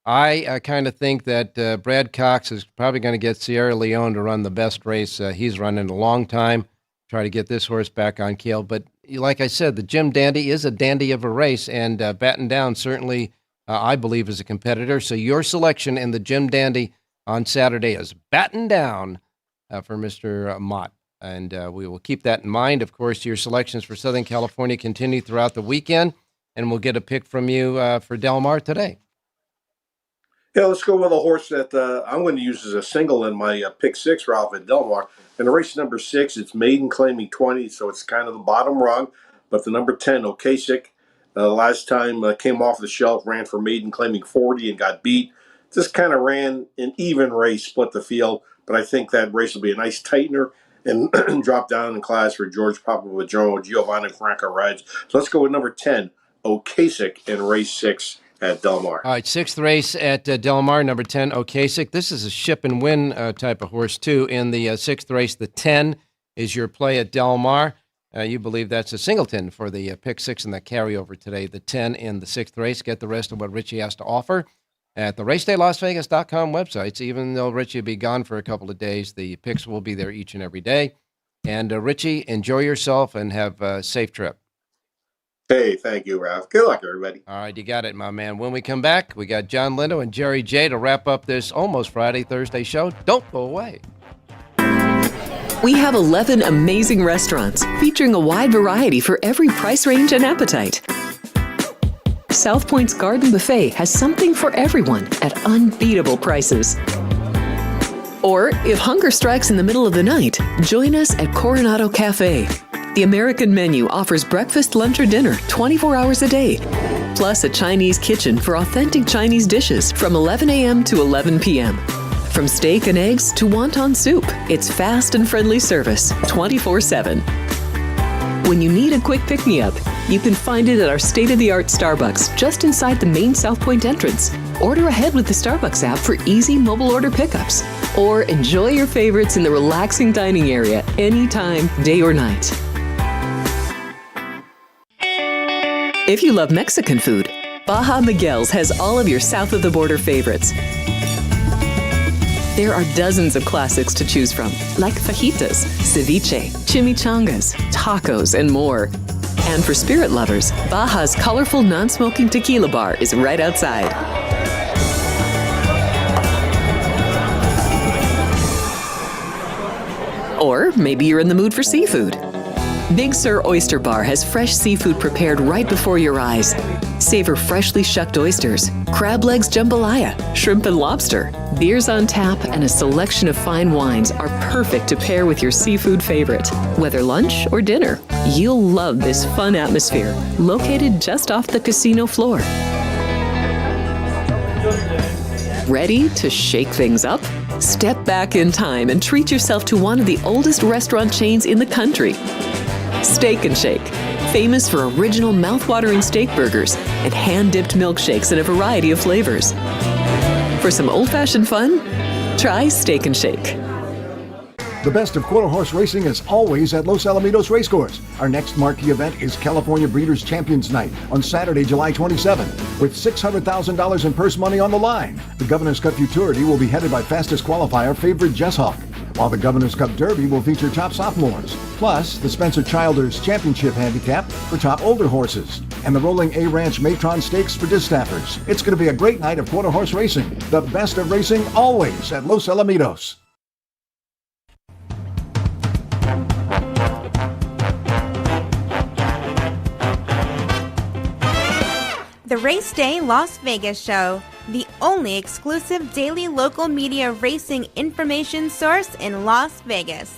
I kind of think that Brad Cox is probably going to get Sierra Leone to run the best race he's run in a long time, try to get this horse back on keel. But like I said, the Jim Dandy is a dandy of a race, and Batten Down certainly, I believe, is a competitor. So your selection in the Jim Dandy on Saturday is Batten Down for Mr. Mott. And we will keep that in mind. Of course, your selections for Southern California continue throughout the weekend, and we'll get a pick from you for Del Mar today. Yeah, let's go with a horse that I'm going to use as a single in my pick 6, Ralph, at Del Mar. In the race number 6, it's maiden claiming 20, so it's kind of the bottom rung. But the number 10, Okasik, last time came off the shelf, ran for maiden claiming 40 and got beat. Just kind of ran an even race, split the field. But I think that race will be a nice tightener and drop down in class for George Papapadjono, Giovanni Franco rides. So let's go with number 10, Okasik, in race 6. At Del Mar. All right, 6th race at Del Mar, number 10, Okasik. This is a ship and win type of horse, too. In the 6th race, the 10 is your play at Del Mar. You believe that's a singleton for the pick 6 and the carryover today. The 10 in the 6th race. Get the rest of what Richie has to offer at the racedaylasvegas.com websites. Even though Richie will be gone for a couple of days, the picks will be there each and every day. And Richie, enjoy yourself and have a safe trip. Hey, thank you, Ralph. Good luck, everybody. All right, you got it, my man. When we come back, we got John Lindo and Jerry J to wrap up this almost Friday, Thursday show. Don't go away. We have 11 amazing restaurants featuring a wide variety for every price range and appetite. South Point's Garden Buffet has something for everyone at unbeatable prices. Or, if hunger strikes in the middle of the night, join us at Coronado Cafe. The American menu offers breakfast, lunch, or dinner 24 hours a day, plus a Chinese kitchen for authentic Chinese dishes from 11 a.m. to 11 p.m. From steak and eggs to wonton soup, it's fast and friendly service 24/7. When you need a quick pick-me-up, you can find it at our state-of-the-art Starbucks just inside the main South Point entrance. Order ahead with the Starbucks app for easy mobile order pickups. Or enjoy your favorites in the relaxing dining area anytime, day or night. If you love Mexican food, Baja Miguel's has all of your south of the border favorites. There are dozens of classics to choose from, like fajitas, ceviche, chimichangas, tacos, and more. And for spirit lovers, Baja's colorful non-smoking tequila bar is right outside. Or maybe you're in the mood for seafood. Big Sur Oyster Bar has fresh seafood prepared right before your eyes. Savor freshly shucked oysters, crab legs jambalaya, shrimp and lobster. Beers on tap and a selection of fine wines are perfect to pair with your seafood favorite. Whether lunch or dinner, you'll love this fun atmosphere, located just off the casino floor. Ready to shake things up? Step back in time and treat yourself to one of the oldest restaurant chains in the country. Steak and Shake, famous for original mouth-watering steak burgers and hand-dipped milkshakes in a variety of flavors. For some old-fashioned fun, try Steak and Shake. The best of quarter horse racing is always at Los Alamitos Racecourse. Our next marquee event is California Breeders' Champions Night on Saturday, July 27, with $600,000 in purse money on the line. The Governor's Cup Futurity will be headed by fastest qualifier favorite Jess Hawk, while the Governor's Cup Derby will feature top sophomores, plus the Spencer Childers Championship Handicap for top older horses, and the Rolling A Ranch Matron Stakes for distaffers. It's going to be a great night of quarter horse racing. The best of racing always at Los Alamitos. The Race Day Las Vegas Show, the only exclusive daily local media racing information source in Las Vegas.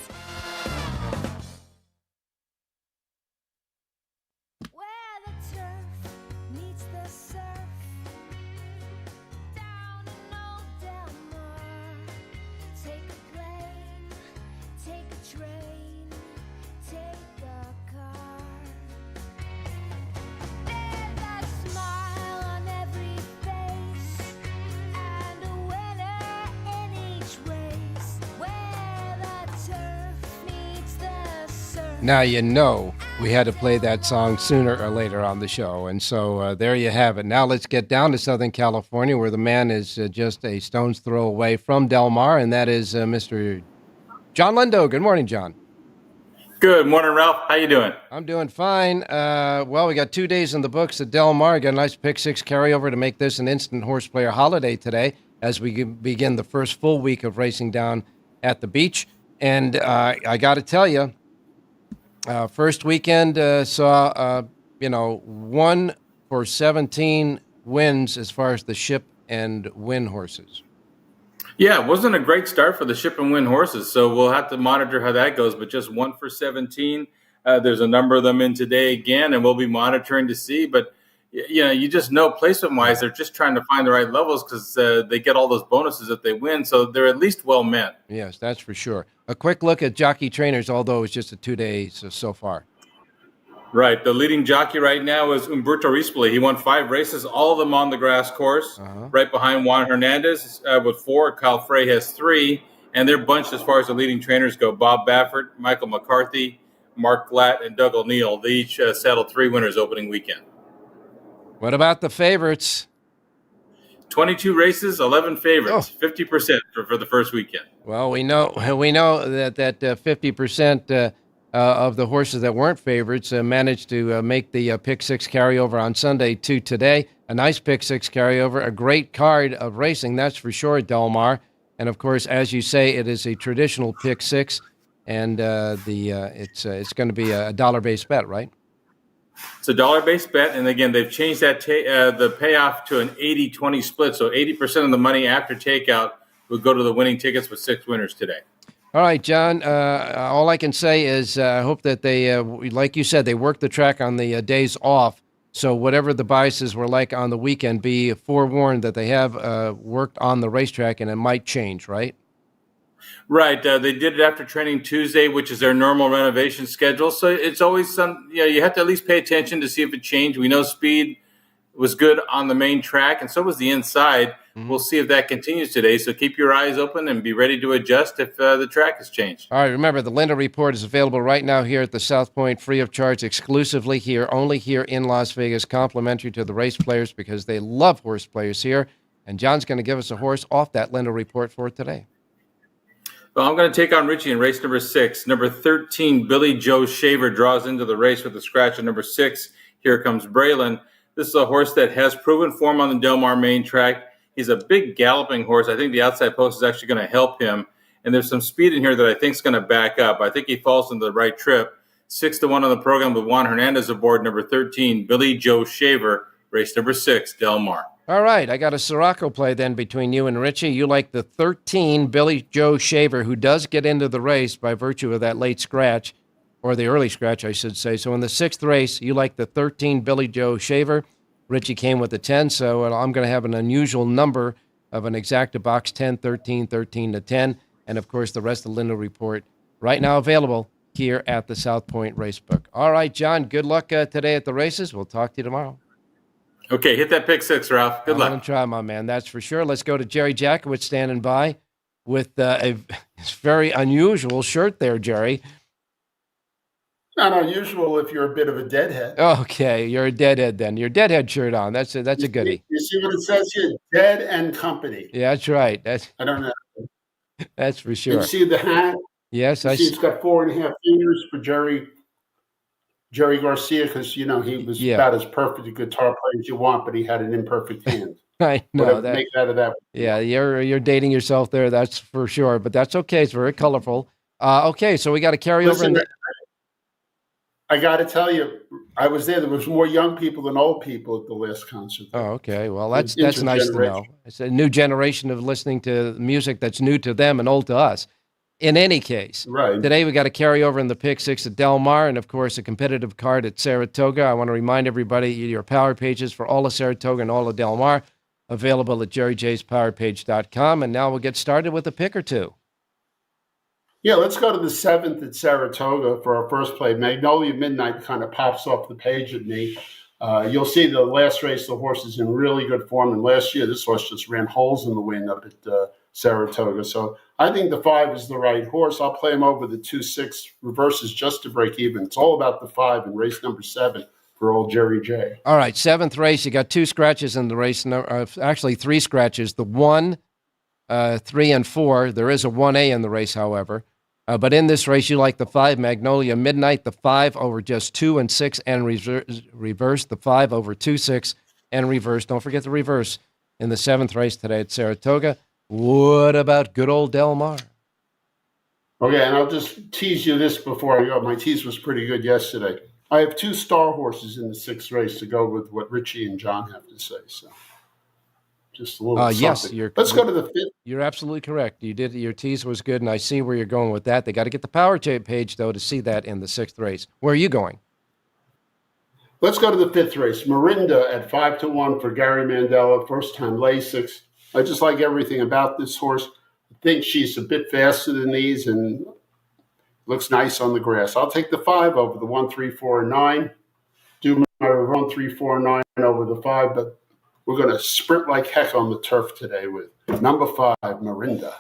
Now you know we had to play that song sooner or later on the show, and so there you have it. Now let's get down to Southern California, where the man is just a stone's throw away from Del Mar, and that is Mr. John Lindo. Good morning, John. Good morning, Ralph. How you doing? I'm doing fine. Well, we got 2 days in the books at Del Mar. Got a nice pick six carryover to make this an instant horse player holiday today as we begin the first full week of racing down at the beach. And I got to tell you, first weekend saw, 1 for 17 wins as far as the ship and win horses. Yeah, it wasn't a great start for the ship and win horses, so we'll have to monitor how that goes. But just 1 for 17. There's a number of them in today again, and we'll be monitoring to see. But, you just know placement-wise, they're just trying to find the right levels because they get all those bonuses if they win. So they're at least well met. Yes, that's for sure. A quick look at jockey trainers, although it's just 2 days so far. Right. The leading jockey right now is Umberto Rispoli. He won 5 races, all of them on the grass course. Right behind Juan Hernandez with 4. Kyle Frey has 3. And they're bunched as far as the leading trainers go. Bob Baffert, Michael McCarthy, Mark Glatt, and Doug O'Neill. They each saddled 3 winners opening weekend. What about the favorites? 22 races, 11 favorites, 50% for the first weekend. Well, we know that 50% of the horses that weren't favorites managed to make the pick six carryover on Sunday to today. A nice pick six carryover, a great card of racing, that's for sure, at Del Mar. And of course, as you say, it is a traditional pick six, and it's going to be a dollar-based bet, right? It's a dollar-based bet, and again, they've changed that the payoff to an 80-20 split. So 80% of the money after takeout would go to the winning tickets with 6 winners today. All right, John. All I can say is I hope that they, like you said, they work the track on the days off. So whatever the biases were like on the weekend, be forewarned that they have worked on the racetrack, and it might change, right? Right. They did it after training Tuesday, which is their normal renovation schedule. So it's always you have to at least pay attention to see if it changed. We know speed was good on the main track, and so was the inside. Mm-hmm. We'll see if that continues today. So keep your eyes open and be ready to adjust if the track has changed. All right. Remember, the Lindo Report is available right now here at the South Point, free of charge, exclusively here, only here in Las Vegas, complimentary to the race players because they love horse players here. And John's going to give us a horse off that Lindo Report for today. Well, I'm going to take on Richie in race number 6. Number 13, Billy Joe Shaver draws into the race with a scratch at number 6. Here comes Braylon. This is a horse that has proven form on the Del Mar main track. He's a big galloping horse. I think the outside post is actually going to help him. and there's some speed in here that I think is going to back up. I think he falls into the right trip. 6-1 on the program with Juan Hernandez aboard. Number 13, Billy Joe Shaver, race number 6, Del Mar. All right, I got a Siraco play then between you and Richie. You like the 13, Billy Joe Shaver, who does get into the race by virtue of that late scratch, or the early scratch, I should say. So in the 6th race, you like the 13, Billy Joe Shaver. Richie came with the 10, so I'm going to have an unusual number of an exacta box, 10, 13, 13 to 10, and of course the rest of the Lindo Report right now available here at the South Point Racebook. All right, John, good luck today at the races. We'll talk to you tomorrow. Okay, hit that pick 6, Ralph. Good luck. I'm going to try, my man, that's for sure. Let's go to Jerry Jackowitz standing by with a very unusual shirt there, Jerry. Not unusual if you're a bit of a deadhead. Okay, you're a deadhead then. Your deadhead shirt on. That's a goodie. You see what it says here? Dead and Company. Yeah, that's right. I don't know. That's for sure. You see the hat? Yes, I see. It's got 4.5 fingers for Jerry Garcia, because he was about as perfect a guitar player as you want, but he had an imperfect hand. I know that. Make that of that. Yeah, you're dating yourself there. That's for sure, but that's okay. It's very colorful. Okay, so we got to carry over. I got to tell you, I was there. There was more young people than old people at the last concert. Oh, okay. Well, that's nice to know. It's a new generation of listening to music that's new to them and old to us. In any case, right. Today we got to carry over in the pick 6 at Del Mar, and of course a competitive card at Saratoga. I want to remind everybody your power pages for all of Saratoga and all of Del Mar available at jerryjspowerpage.com. And now we'll get started with a pick or two. Yeah, let's go to the 7th at Saratoga for our first play. Magnolia Midnight kind of pops off the page at me. You'll see the last race, the horse is in really good form. And last year, this horse just ran holes in the wind up at Saratoga. So I think the 5 is the right horse. I'll play him over the 2-6 reverses just to break even. It's all about the 5 in race number 7 for old Jerry J. All right, 7th race. You got 2 scratches in the race. Actually, 3 scratches. The 1, 3, and 4. There is a 1A in the race, however. But in this race, you like the 5, Magnolia Midnight, the 5 over just 2 and 6 and reverse, the 5 over 2, 6 and reverse. Don't forget the reverse in the 7th race today at Saratoga. What about good old Del Mar? Okay, and I'll just tease you this before I go. My tease was pretty good yesterday. I have 2 star horses in the 6th race to go with what Richie and John have to say. So just a little yes, let's go to the 5th. You're absolutely correct. You did. Your tease was good, and I see where you're going with that. They got to get the power page, though, to see that in the 6th race. Where are you going? Let's go to the 5th race. Marinda at 5-1 for Gary Mandela, first time Lasix. I just like everything about this horse. I think she's a bit faster than these and looks nice on the grass. I'll take the 5 over the 1, 3, 4, and 9. Do my 1, 3, 4, and 9 over the 5, but we're going to sprint like heck on the turf today with number 5, Marinda.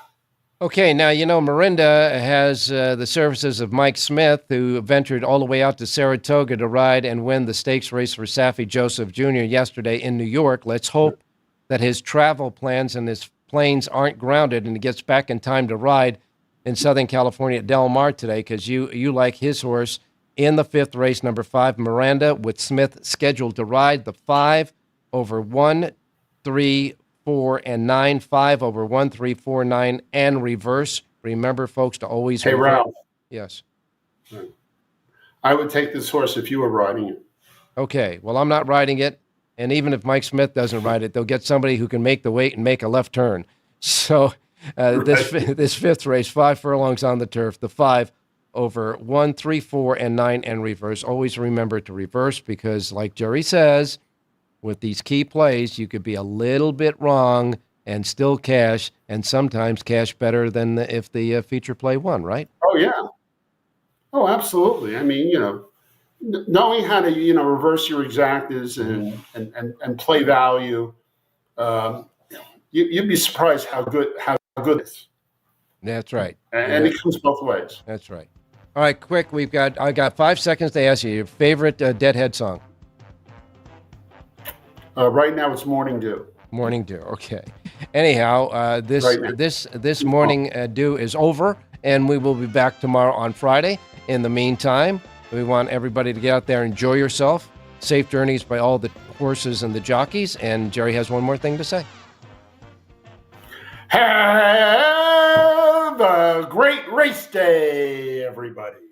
Okay, now, Marinda has the services of Mike Smith, who ventured all the way out to Saratoga to ride and win the stakes race for Saffie Joseph Jr. yesterday in New York. Let's hope that his travel plans and his planes aren't grounded and he gets back in time to ride in Southern California at Del Mar today, because you like his horse in the 5th race, number 5, Miranda, with Smith scheduled to ride the 5 over 1, 3, 4, and 9, 5 over 1, 3, 4, 9, and reverse. Remember, folks, to always... Hey, Ralph. Yes. I would take this horse if you were riding it. Okay, well, I'm not riding it, and even if Mike Smith doesn't ride it, they'll get somebody who can make the weight and make a left turn. So this 5th race, 5 furlongs on the turf, the 5 over 1, 3, 4, and 9, and reverse. Always remember to reverse, because like Jerry says, with these key plays, you could be a little bit wrong and still cash, and sometimes cash better than if the feature play won, right? Oh, yeah. Oh, absolutely. I mean, knowing how to, reverse your exactas and play value, you'd be surprised how good it is. That's right. And it comes both ways. That's right. All right, quick. I got 5 seconds to ask you your favorite Deadhead song. Right now, it's Morning Dew. Morning Dew. Okay. Anyhow, this Morning Dew is over, and we will be back tomorrow on Friday. In the meantime, we want everybody to get out there and enjoy yourself. Safe journeys by all the horses and the jockeys. And Jerry has one more thing to say. Have a a great race day, everybody.